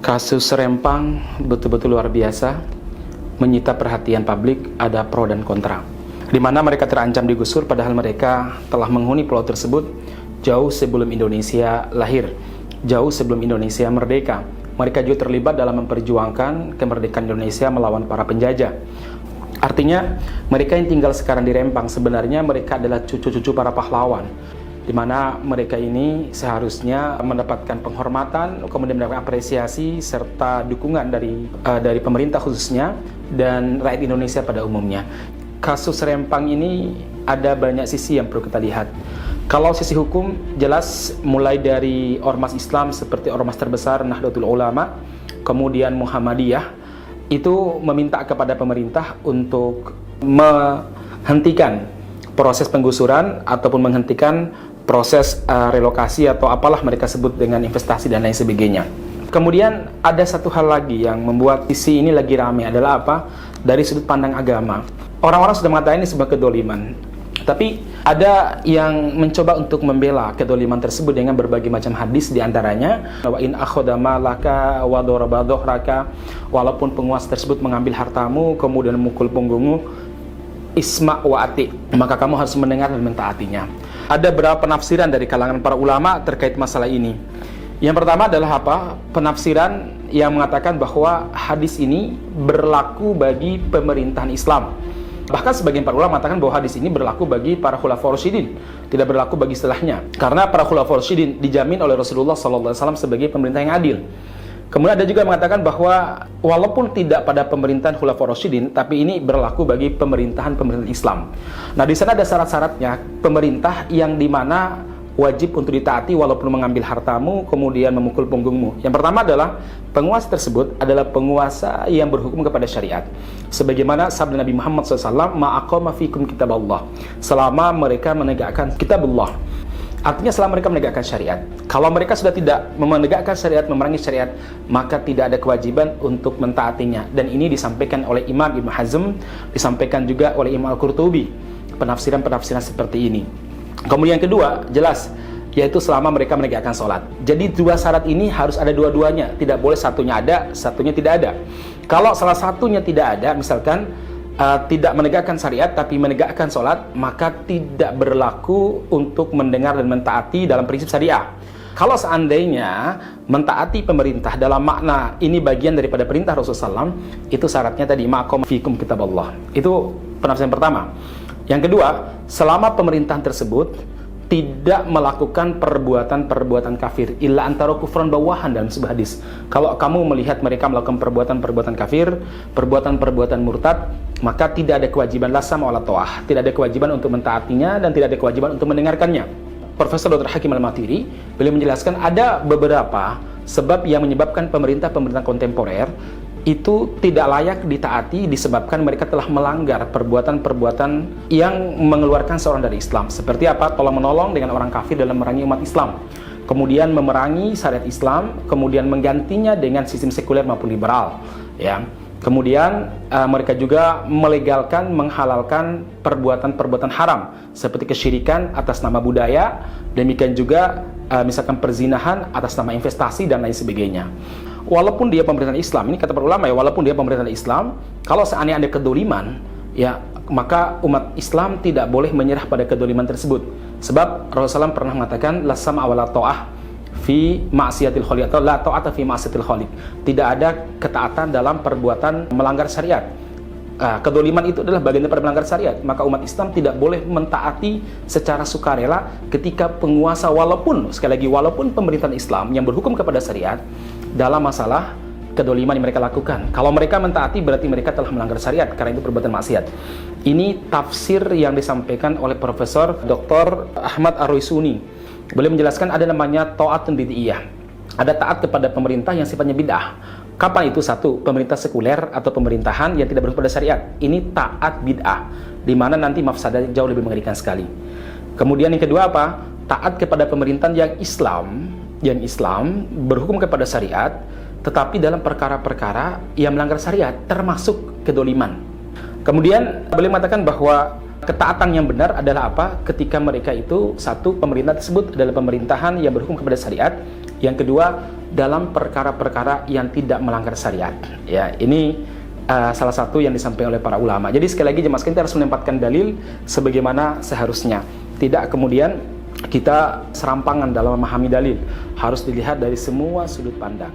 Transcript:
Kasus Rempang betul-betul luar biasa, menyita perhatian publik, ada pro dan kontra. Di mana mereka terancam digusur padahal mereka telah menghuni pulau tersebut jauh sebelum Indonesia lahir, jauh sebelum Indonesia merdeka. Mereka juga terlibat dalam memperjuangkan kemerdekaan Indonesia melawan para penjajah. Artinya, mereka yang tinggal sekarang di Rempang sebenarnya mereka adalah cucu-cucu para pahlawan, di mana mereka ini seharusnya mendapatkan penghormatan, kemudian mendapatkan apresiasi serta dukungan dari pemerintah khususnya dan rakyat Indonesia pada umumnya. Kasus Rempang ini ada banyak sisi yang perlu kita lihat. Kalau sisi hukum, jelas mulai dari ormas Islam seperti ormas terbesar Nahdlatul Ulama, kemudian Muhammadiyah, itu meminta kepada pemerintah untuk menghentikan proses penggusuran ataupun menghentikan proses relokasi atau apalah mereka sebut dengan investasi dan lain sebagainya. Kemudian ada satu hal lagi yang membuat isu ini lagi ramai adalah apa? Dari sudut pandang agama. Orang-orang sudah mengatakan ini sebuah kedoliman. Tapi ada yang mencoba untuk membela kedoliman tersebut dengan berbagai macam hadis, diantaranya wa in akhadha malaka wa daraba dhahraka, walaupun penguasa tersebut mengambil hartamu kemudian memukul punggungmu, isma wa ati, maka kamu harus mendengar dan mentaatinya. Ada beberapa penafsiran dari kalangan para ulama terkait masalah ini. Yang pertama adalah apa? Penafsiran yang mengatakan bahwa hadis ini berlaku bagi pemerintahan Islam. Bahkan sebagian para ulama mengatakan bahwa hadis ini berlaku bagi para khulafaur rasyidin, tidak berlaku bagi setelahnya. Karena para khulafaur rasyidin dijamin oleh Rasulullah SAW sebagai pemerintah yang adil. Kemudian ada juga mengatakan bahwa walaupun tidak pada pemerintahan khulafaur rasyidin, tapi ini berlaku bagi pemerintahan Islam. Nah, di sana ada syarat-syaratnya pemerintah yang dimana wajib untuk ditaati walaupun mengambil hartamu kemudian memukul punggungmu. Yang pertama adalah penguasa tersebut adalah penguasa yang berhukum kepada syariat. Sebagaimana sabda Nabi Muhammad SAW, ma'aqama fikum kitaballah, selama mereka menegakkan kitabullah. Artinya selama mereka menegakkan syariat. Kalau mereka sudah tidak menegakkan syariat, memerangi syariat, maka tidak ada kewajiban untuk mentaatinya. Dan ini disampaikan oleh Imam Ibn Hazm, disampaikan juga oleh Imam Al-Qurtubi, penafsiran-penafsiran seperti ini. Kemudian yang kedua, jelas, yaitu selama mereka menegakkan sholat. Jadi dua syarat ini harus ada dua-duanya, tidak boleh satunya ada, satunya tidak ada. Kalau salah satunya tidak ada, misalkan tidak menegakkan syariat tapi menegakkan sholat, maka tidak berlaku untuk mendengar dan mentaati dalam prinsip syariah. Kalau seandainya mentaati pemerintah dalam makna ini bagian daripada perintah Rasulullah SAW, itu syaratnya tadi ma'aqam fikum kitaballah. Itu penafsiran pertama. Yang kedua, selama pemerintahan tersebut tidak melakukan perbuatan-perbuatan kafir, illa antara kufran bawahan dalam sebuah hadis. Kalau kamu melihat mereka melakukan perbuatan-perbuatan kafir, perbuatan-perbuatan murtad, maka tidak ada kewajiban la sama wala ta'ah, tidak ada kewajiban untuk mentaatinya dan tidak ada kewajiban untuk mendengarkannya. Profesor Dr. Hakim Al-Mathiri beliau menjelaskan ada beberapa sebab yang menyebabkan pemerintah-pemerintah kontemporer itu tidak layak ditaati disebabkan mereka telah melanggar perbuatan-perbuatan yang mengeluarkan seorang dari Islam. Seperti apa? Tolong-menolong dengan orang kafir dalam memerangi umat Islam. Kemudian memerangi syariat Islam, kemudian menggantinya dengan sistem sekuler maupun liberal. Ya. Kemudian mereka juga melegalkan, menghalalkan perbuatan-perbuatan haram seperti kesyirikan atas nama budaya, demikian juga misalkan perzinahan atas nama investasi dan lain sebagainya. Walaupun dia pemerintahan Islam, ini kata para ulama ya, walaupun dia pemerintahan Islam, kalau seandainya ada kedoliman, ya maka umat Islam tidak boleh menyerah pada kedoliman tersebut. Sebab Rasulullah SAW pernah mengatakan la sam'a wa la ta'ah fi ma'siyatil khaliq atau la ta'ata fi ma'siyatil khaliq. Tidak ada ketaatan dalam perbuatan melanggar syariat. Kedoliman itu adalah bagian daripada melanggar syariat. Maka umat Islam tidak boleh mentaati secara sukarela ketika penguasa, walaupun sekali lagi walaupun pemerintahan Islam yang berhukum kepada syariat dalam masalah kedoliman yang mereka lakukan. Kalau mereka mentaati berarti mereka telah melanggar syariat karena itu perbuatan maksiat. Ini tafsir yang disampaikan oleh Profesor Dr. Ahmad Ar-Ruisuni. Beliau menjelaskan ada namanya ta'atun bid'iyah. Ada taat kepada pemerintah yang sifatnya bid'ah. Kapan itu? Satu, pemerintah sekuler atau pemerintahan yang tidak berhukum pada syariat. Ini taat bid'ah, di mana nanti mafsadahnya jauh lebih mengerikan sekali. Kemudian yang kedua apa? Taat kepada pemerintahan yang Islam berhukum kepada syariat, tetapi dalam perkara-perkara yang melanggar syariat, termasuk kedoliman. Kemudian beliau mengatakan bahwa ketaatan yang benar adalah apa? Ketika mereka itu, satu, pemerintah tersebut adalah pemerintahan yang berhukum kepada syariat. Yang kedua, dalam perkara-perkara yang tidak melanggar syariat. Ya, ini salah satu yang disampaikan oleh para ulama. Jadi sekali lagi jemaah sekalian, kita harus menempatkan dalil sebagaimana seharusnya. Tidak kemudian kita serampangan dalam memahami dalil. Harus dilihat dari semua sudut pandang.